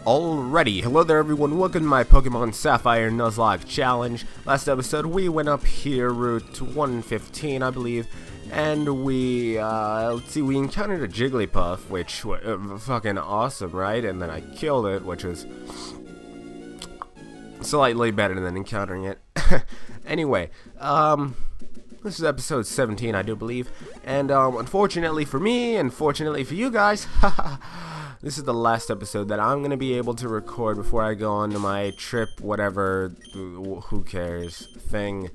Alrighty, hello there everyone, welcome to my Pokémon Sapphire Nuzlocke challenge. Last episode we went up here, Route 115 I believe, and we, we encountered a Jigglypuff, which was fucking awesome, right? And then I killed it, which was slightly better than encountering it. Anyway, this is episode 17 I do believe, and unfortunately for me, and fortunately for you guys, this is the last episode that I'm going to be able to record before I go on to my trip, whatever, who cares, thing.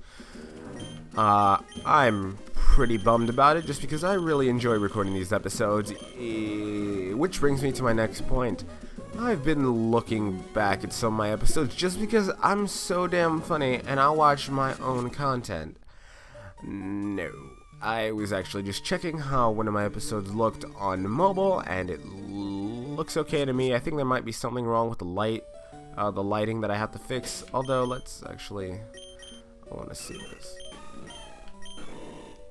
I'm pretty bummed about it, just because I really enjoy recording these episodes, which brings me to my next point. I've been looking back at some of my episodes just because I'm so damn funny, and I watch my own content. No. I was actually just checking how one of my episodes looked on mobile, and it looks okay to me. I think there might be something wrong with the lighting that I have to fix. Although, let's actually, I want to see this.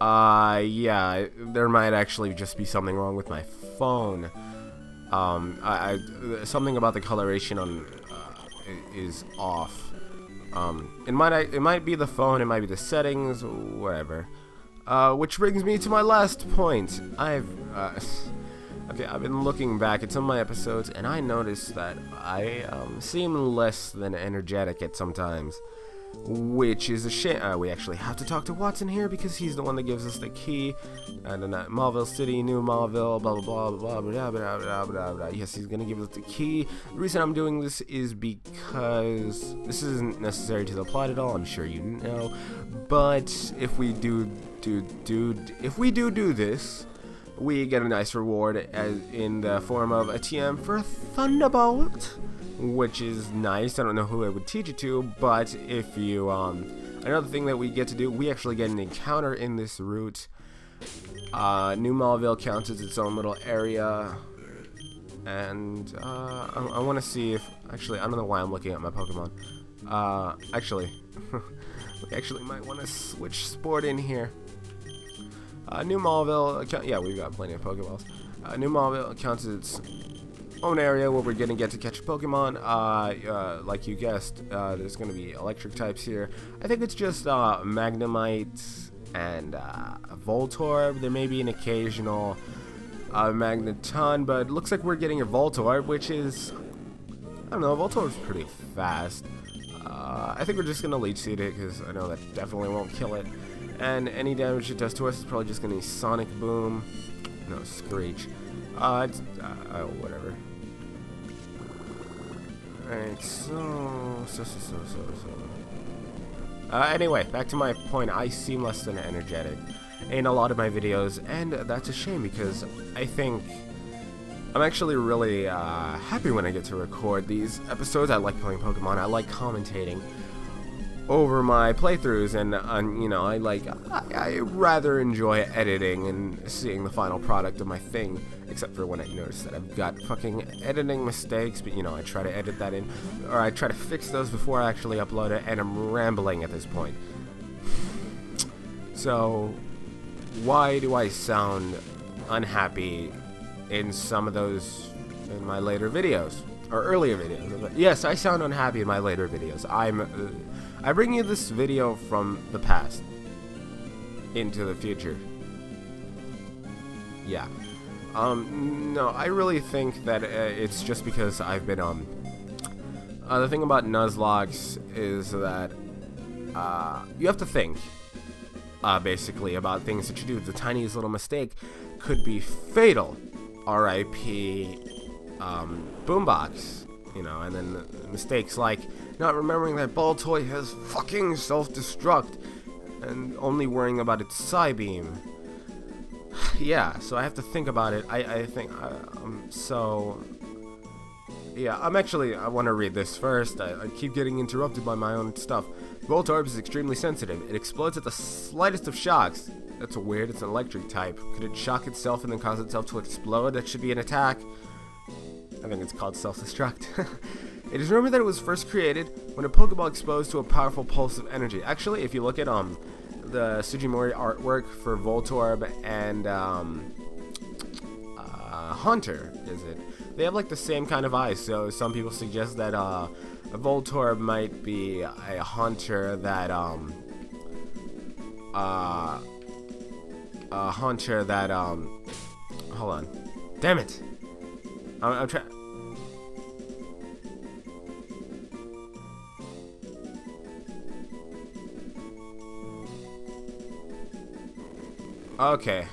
Yeah, there might actually just be something wrong with my phone. Something about the coloration on is off. It might be the phone, it might be the settings, whatever. Which brings me to my last point. I've been looking back at some of my episodes, and I noticed that I seem less than energetic at some times, which is a shame. We actually have to talk to Watson here because he's the one that gives us the key. And then Marvel City, New Marvel, blah blah blah blah blah blah blah blah blah. Yes, he's gonna give us the key. The reason I'm doing this is because this isn't necessary to the plot at all. I'm sure you know, but if we do this, we get a nice reward in the form of a TM for a Thunderbolt, which is nice. I don't know who I would teach it to, but if you another thing that we get to do, we actually get an encounter in this route. New Mauville counts as its own little area, and I want to see if actually I don't know why I'm looking at my Pokemon. Actually, we actually might want to switch sport in here. New Mauville, yeah, we've got plenty of Pokeballs. New Mauville counts as its own area where we're gonna get to catch Pokemon. Like you guessed, there's gonna be electric types here. I think it's just Magnemite and Voltorb. There may be an occasional Magneton, but it looks like we're getting a Voltorb, which is, I don't know, Voltorb's pretty fast. I think we're just gonna Leech Seed it because I know that definitely won't kill it. And any damage it does to us is probably just gonna be Sonic Boom. No, Screech. Whatever. Alright, anyway, back to my point. I seem less than energetic in a lot of my videos, and that's a shame because I think I'm actually really happy when I get to record these episodes. I like playing Pokemon. I like commentating over my playthroughs, and you know, I rather enjoy editing and seeing the final product of my thing, except for when I notice that I've got fucking editing mistakes, but you know, I try to edit that in, or I try to fix those before I actually upload it, and I'm rambling at this point. So why do I sound unhappy in some of those in my later videos or earlier videos? Yes, I sound unhappy in my later videos. I bring you this video from the past into the future. Yeah. No, I really think that it's just because I've been the thing about Nuzlocks is that you have to think basically about things that you do. The tiniest little mistake could be fatal. R.I.P. Boombox. You know, and then mistakes like not remembering that Baltoy has fucking self-destruct and only worrying about its Psybeam. Yeah, so I have to think about it. I think so yeah, I want to read this first. I keep getting interrupted by my own stuff. Voltorb is extremely sensitive. It explodes at the slightest of shocks. That's weird. It's an electric type. Could it shock itself and then cause itself to explode? That should be an attack. I think it's called self-destruct. It is rumored that it was first created when a Pokeball exposed to a powerful pulse of energy. Actually, if you look at the Sujimori artwork for Voltorb and Haunter, is it? they have like the same kind of eyes. So some people suggest that a Voltorb might be a hunter that hold on, damn it, I'm trying. Okay.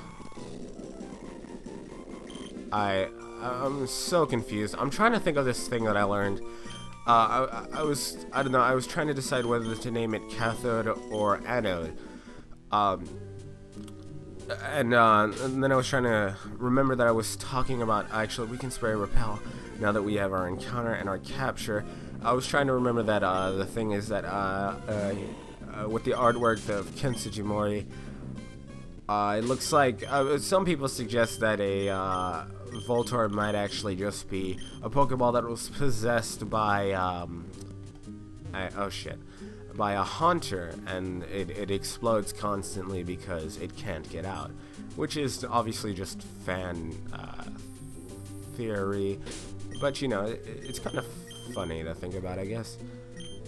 I'm so confused. I'm trying to think of this thing that I learned. I don't know, I was trying to decide whether to name it cathode or anode. And then I was trying to remember that I was talking about, actually, we can spray repel now that we have our encounter and our capture. I was trying to remember that the thing is that with the artwork of Ken Sugimori, it looks like some people suggest that a Voltorb might actually just be a Pokeball that was possessed by by a hunter, and it explodes constantly because it can't get out, which is obviously just fan theory, but you know, it's kind of funny to think about, I guess.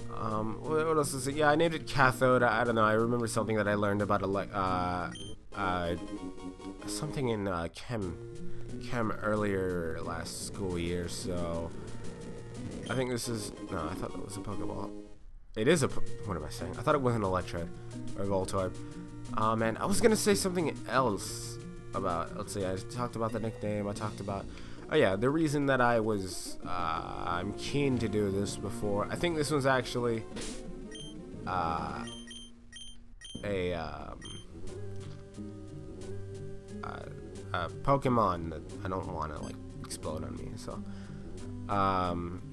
What else is it? Yeah, I named it cathode. I don't know, I remember something that I learned about something in chem earlier last school year, so I think this is, no, I thought that was a Pokeball. It is a, what am I saying? I thought it was an Electrode or Voltorb. Man, I was gonna say something else about, let's see, I talked about the nickname, I talked about, oh yeah, the reason that I was, I'm keen to do this before, I think this was actually, Pokemon that I don't want to like explode on me, so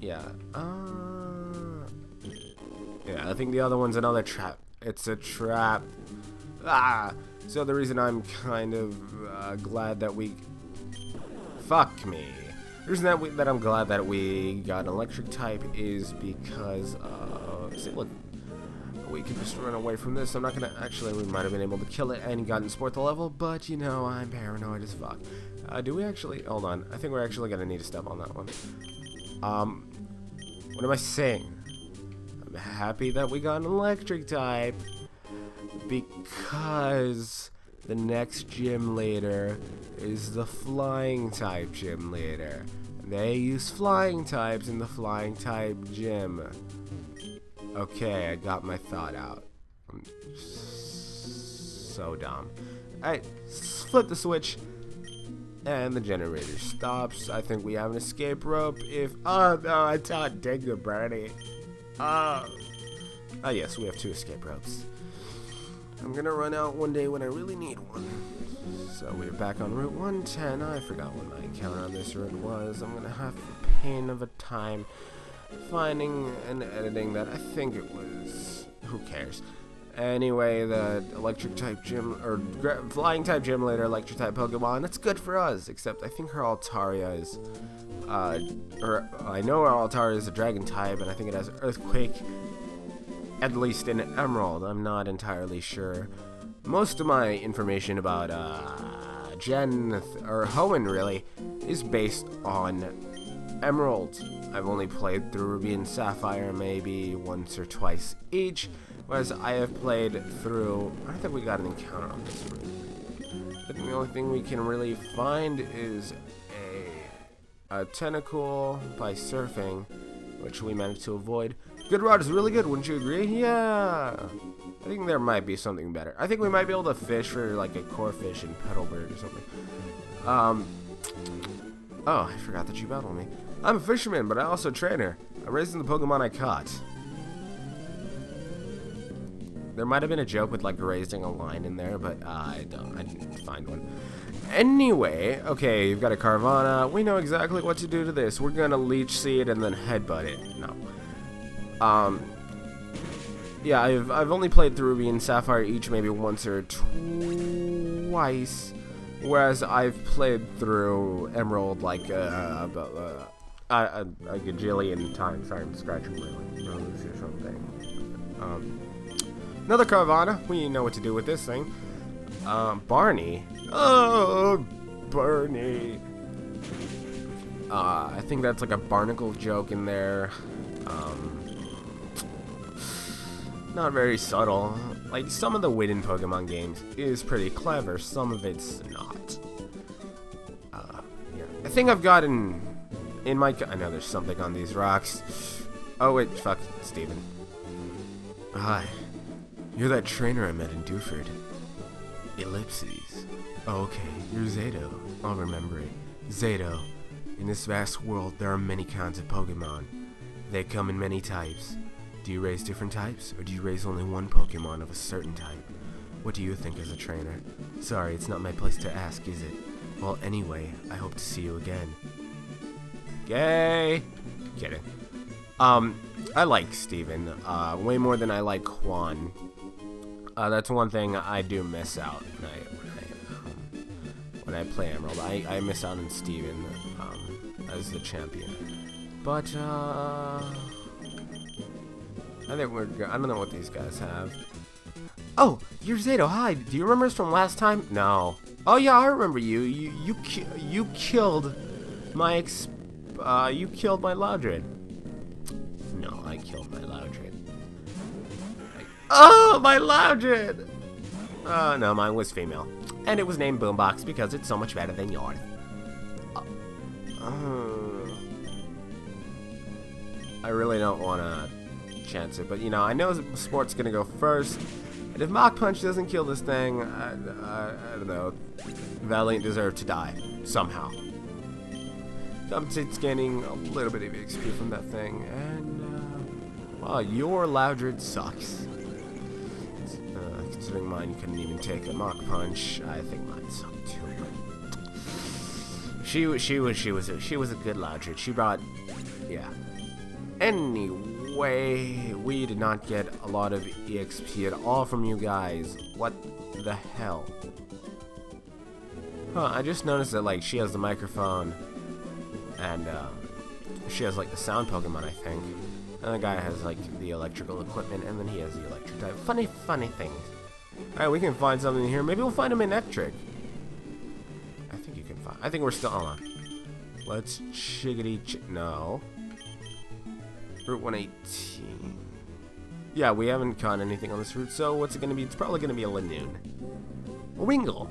yeah, I think the other one's another trap. It's a trap. So the reason I'm kind of glad that we, fuck me, the reason that I'm glad that we got an electric type is because see, look, we can just run away from this. I'm not gonna, actually, we might have been able to kill it and gotten sport the level, but you know, I'm paranoid as fuck. Do we actually, hold on, I think we're actually gonna need to step on that one. What am I saying? I'm happy that we got an electric type because the next gym leader is the flying type gym leader. They use flying types in the flying type gym. Okay, I got my thought out. I'm so dumb. Alright, flip the switch, and the generator stops. I think we have an escape rope if... Oh, no, I thought dig the birdie. Oh, yes, we have 2 escape ropes. I'm gonna run out one day when I really need one. So we're back on Route 110. I forgot what my encounter on this route was. I'm gonna have a pain of a time finding and editing that. I think it was, who cares. Anyway, the electric type gym, or flying type gym leader, electric type Pokemon, that's good for us, except I think her Altaria is, I know her Altaria is a dragon type, and I think it has Earthquake, at least in Emerald. I'm not entirely sure. Most of my information about or Hoenn really is based on Emerald. I've only played through Ruby and Sapphire maybe once or twice each, whereas I have played through, I don't think we got an encounter on this route. I think the only thing we can really find is a tentacle by surfing, which we managed to avoid. Good route is really good, wouldn't you agree? Yeah! I think there might be something better. I think we might be able to fish for like a core fish in Petalburg or something. Oh, I forgot that you battled me. I'm a fisherman, but I also a trainer. I'm raising the Pokemon I caught. There might have been a joke with like raising a line in there, but I didn't find one. Anyway, okay, you've got a Carvana. We know exactly what to do to this. We're gonna Leech Seed and then headbutt it. No. Yeah, I've only played through Ruby and Sapphire each maybe once or twice, whereas I've played through Emerald like a gajillion times. Sorry, I'm scratching my nose or something. Another Carvana. We know what to do with this thing. Barney. Oh, Barney. I think that's like a barnacle joke in there. Not very subtle. Like, some of the wit in Pokemon games is pretty clever, some of it's not. Yeah. I think I've gotten in my... I know there's something on these rocks. Oh wait, fuck, Steven. Hi. You're that trainer I met in Dewford. Ellipses. Oh, okay, you're Zato. I'll remember it. Zato. In this vast world, there are many kinds of Pokemon. They come in many types. Do you raise different types, or do you raise only one Pokemon of a certain type? What do you think as a trainer? Sorry, it's not my place to ask, is it? Well, anyway, I hope to see you again. Yay! Kidding. I like Steven, way more than I like Juan. That's one thing I do miss out when I play Emerald. I miss out on Steven, as the champion. But, I think we're good. I don't know what these guys have. Oh, you're Zato. Hi. Do you remember us from last time? No. Oh yeah, I remember you. You killed my you killed my Loudred. No, I killed my Loudred. Oh, my Loudred. No, mine was female, and it was named Boombox because it's so much better than yours. I really don't want to chance it, but you know, I know Sport's gonna go first, and if Mach Punch doesn't kill this thing, I don't know, Valiant deserved to die somehow. Compensate's gaining a little bit of XP from that thing, and wow, your Loudred sucks. Considering mine couldn't even take a Mach Punch, I think mine sucked too. But she was a good Loudred. She brought, yeah. Anyway, we did not get a lot of EXP at all from you guys. What the hell? Huh, I just noticed that, like, she has the microphone, and, she has, like, the sound Pokemon, I think. And the guy has, like, the electrical equipment, and then he has the electric type. Funny things. Alright, we can find something here. Maybe we'll find him in Electric. I think you can find... I think we're still on. Let's no. Route 118. Yeah, we haven't caught anything on this route, so what's it gonna be? It's probably gonna be a Linoon. A Wingull.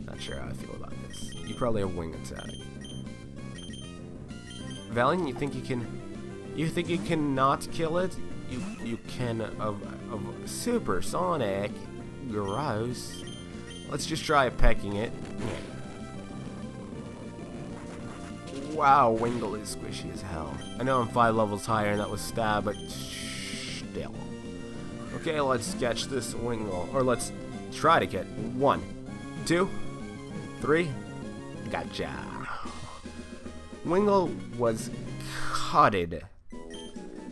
Not sure how I feel about this. You probably have wing attack. Valiant, you think you can not kill it? You can of Supersonic. Gross. Let's just try pecking it. Wow, Wingull is squishy as hell. I know I'm 5 levels higher and that was stab, but still. Okay, let's sketch this Wingull. Or let's try to get 1, 2, 3. Gotcha. Wingull was cutted.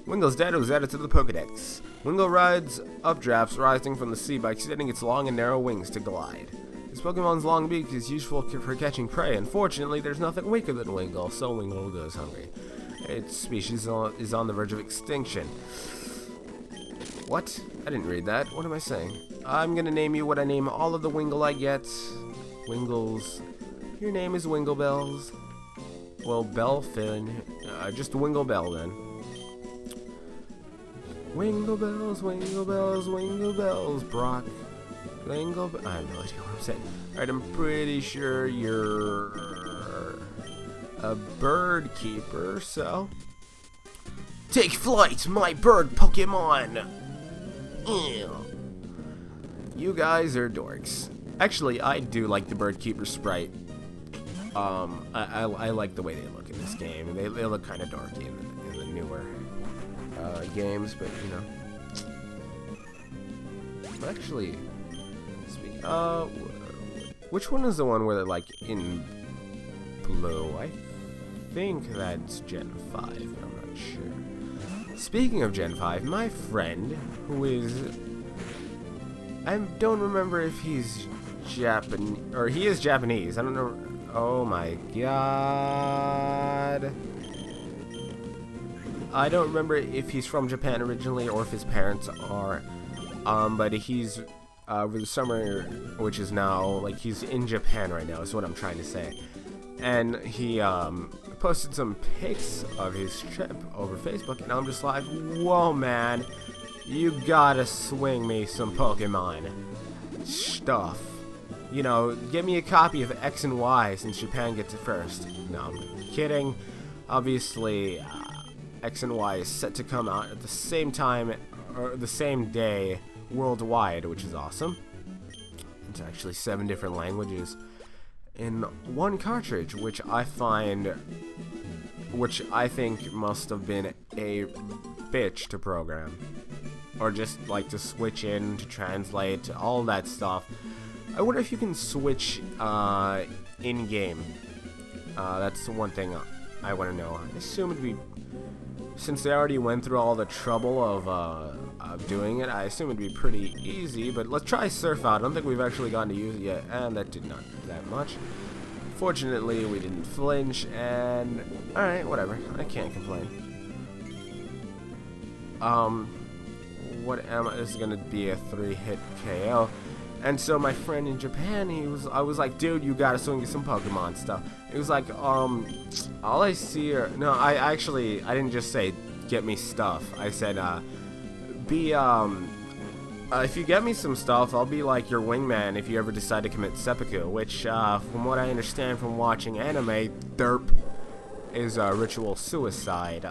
Wingull's dead. It was added to the Pokedex. Wingull rides updrafts rising from the sea by extending its long and narrow wings to glide. This Pokemon's long beak is useful for catching prey. Unfortunately, there's nothing weaker than Wingull, so Wingull goes hungry. Its species is on the verge of extinction. What? I didn't read that. What am I saying? I'm gonna name you what I name all of the Wingull I get. Wingulls. Your name is Wingullbells. Well, Bellfin. Just Wingullbell then. Wingullbells, Wingullbells, Wingullbells, Brock. I have no idea what I'm saying. Alright, I'm pretty sure you're a bird keeper, so... Take flight, my bird Pokemon! Ew. You guys are dorks. Actually, I do like the bird keeper sprite. I like the way they look in this game. They look kind of dorky in the newer games, but you know. Actually, which one is the one where they're like in blue? I think that's Gen 5, but I'm not sure. Speaking of Gen 5, my friend, who is, I don't remember if he's Japanese, or he is Japanese. I don't know. Oh my god. I don't remember if he's from Japan originally or if his parents are, but he's over the summer, which is now, like, he's in Japan right now, is what I'm trying to say. And he posted some pics of his trip over Facebook, and I'm just like, whoa, man, you gotta swing me some Pokemon stuff. You know, get me a copy of X and Y since Japan gets it first. No, I'm kidding. Obviously, X and Y is set to come out at the same time, or the same day, worldwide, which is awesome. It's actually 7 different languages in one cartridge, which I think must have been a bitch to program, or just like to switch in, to translate, all that stuff. I wonder if you can switch in game. That's one thing I want to know. I assume it'd be, since they already went through all the trouble of doing it, I assume it'd be pretty easy, but let's try Surf Out. I don't think we've actually gotten to use it yet, and that did not do that much. Fortunately, we didn't flinch, and alright, whatever. I can't complain. This is gonna be a 3-hit KO. And so my friend in Japan, I was like, dude, you gotta swing me some Pokemon stuff. He was like, all I see are, no, I didn't just say, get me stuff. I said, if you get me some stuff, I'll be like your wingman if you ever decide to commit seppuku, which, from what I understand from watching anime, derp, is ritual suicide,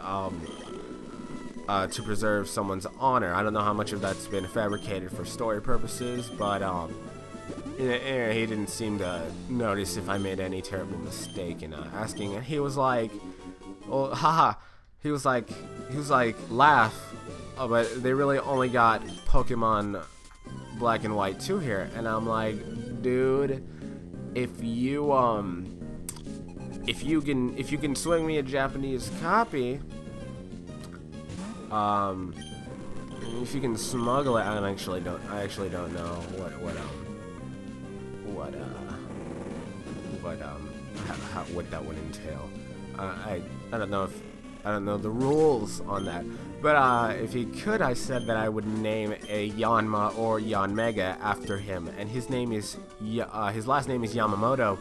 to preserve someone's honor. I don't know how much of that's been fabricated for story purposes, but he didn't seem to notice if I made any terrible mistake in asking. And he was like, "Oh, haha." He was like, laugh. Oh, but they really only got Pokemon Black and White 2 here, and I'm like, dude, if you can swing me a Japanese copy. If you can smuggle it, I actually don't know what that would entail. I don't know the rules on that. But if he could, I said that I would name a Yanma or Yanmega after him, and his last name is Yamamoto,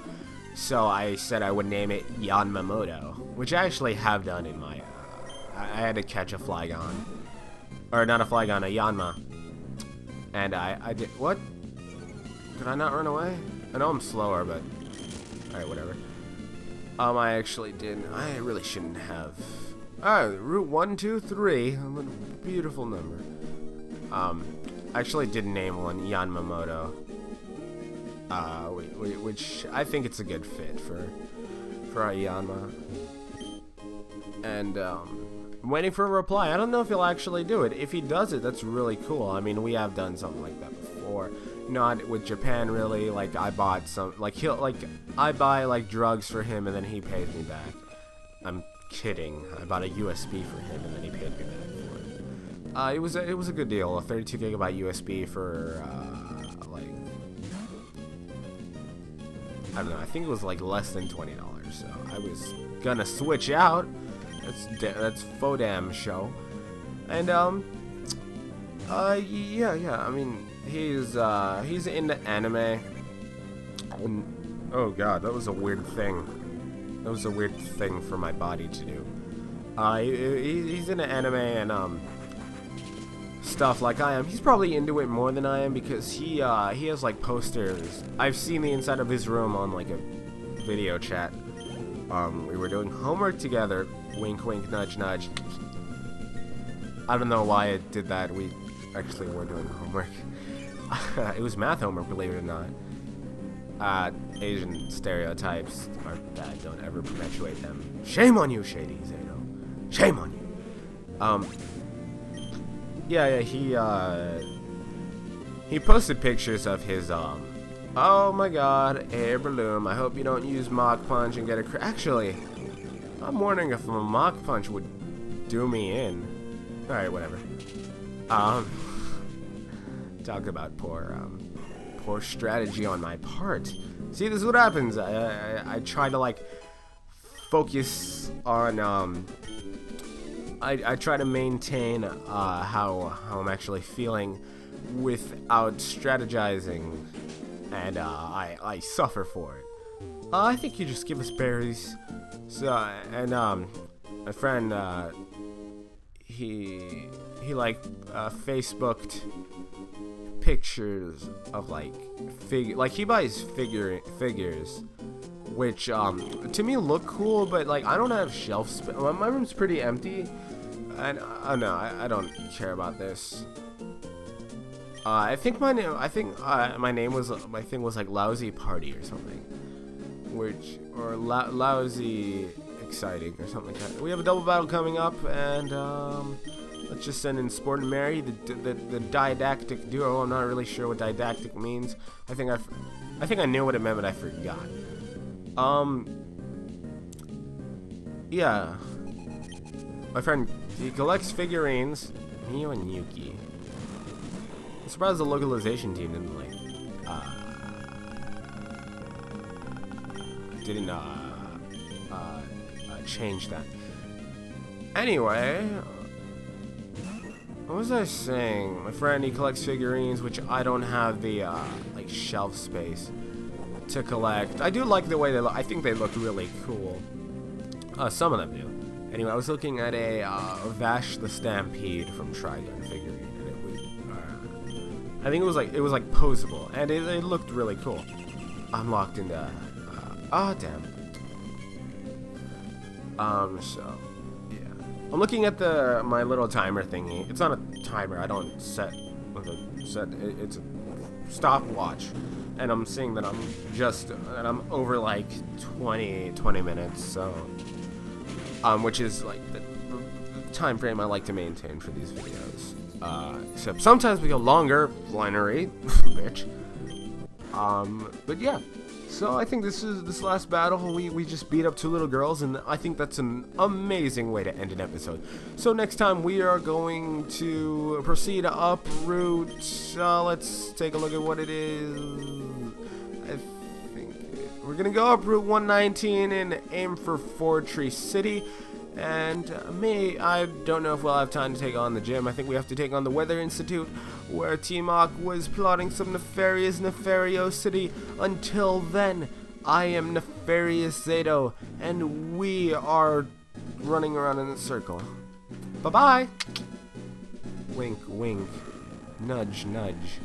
so I said I would name it Yanmamoto, which I actually have done in my. I had to catch a Flygon. Or not a Flygon, a Yanma. And I did. What? Could I not run away? I know I'm slower, but. Alright, whatever. I actually didn't. I really shouldn't have. Alright, Route 1, 2, 3. A beautiful number. I actually did name one Yanmamoto. Which I think it's a good fit for a Yanma. And, I'm waiting for a reply. I don't know if he'll actually do it. If he does it, that's really cool. I mean, we have done something like that before. Not with Japan, really. Like, I bought some, I buy, like, drugs for him, and then he pays me back. I'm kidding. I bought a USB for him, and then he paid me back for it. It was a good deal. A 32 gigabyte USB for, like, I don't know. I think it was, like, less than $20. So I was gonna switch out. That's faux damn show. And yeah. I mean, he's into anime. And, oh god, that was a weird thing. That was a weird thing for my body to do. He's into anime and stuff like I am. He's probably into it more than I am because he has like posters. I've seen the inside of his room on like a video chat. We were doing homework together. Wink, wink, nudge, nudge. I don't know why I did that. We actually were doing homework. It was math homework, believe it or not. Asian stereotypes are bad. Don't ever perpetuate them. Shame on you, ShadyZado. Shame on you. Yeah, he posted pictures of his, oh my god, air balloon. I hope you don't use Mach Punch and get a actually, I'm wondering if a Mach Punch would do me in. Alright, whatever. Talk about poor strategy on my part. See, this is what happens. I try to, like, focus on, I try to maintain, how I'm actually feeling without strategizing, and I suffer for it. I think you just give us berries. So and my friend he like Facebooked pictures of like he buys figures, which to me look cool, but like I don't have shelf space. My room's pretty empty, and no, I don't care about this. I think my name was, my thing was like Lousy Party or something, lousy exciting or something like that. We have a double battle coming up, and let's just send in Sport and Mary, the didactic duo. I'm not really sure what didactic means. I think I knew what it meant, but I forgot. Yeah. My friend, he collects figurines. Mio and Yuki. I'm surprised the localization team didn't change that. Anyway, what was I saying? My friend, he collects figurines, which I don't have the like shelf space to collect. I do like the way they look. I think they look really cool. Some of them do. Anyway, I was looking at a Vash the Stampede from Trigun figurine, and it was I think it was like posable, and it looked really cool. I'm locked into damn. So yeah, I'm looking at my little timer thingy. It's not a timer. I don't set with a set. It's a stopwatch, and I'm seeing that I'm over like 20 minutes. So which is like the time frame I like to maintain for these videos. Except sometimes we go longer, flannery, bitch. But yeah. So I think this last battle, we just beat up 2 little girls, and I think that's an amazing way to end an episode. So next time we are going to proceed up route. Let's take a look at what it is. I think we're gonna go up Route 119 and aim for Fortree City. And I don't know if we'll have time to take on the gym. I think we have to take on the Weather Institute, where T-Mock was plotting some nefarious nefariosity. Until then, I am ShadyZado, and we are running around in a circle. Bye-bye! Wink, wink. Nudge, nudge.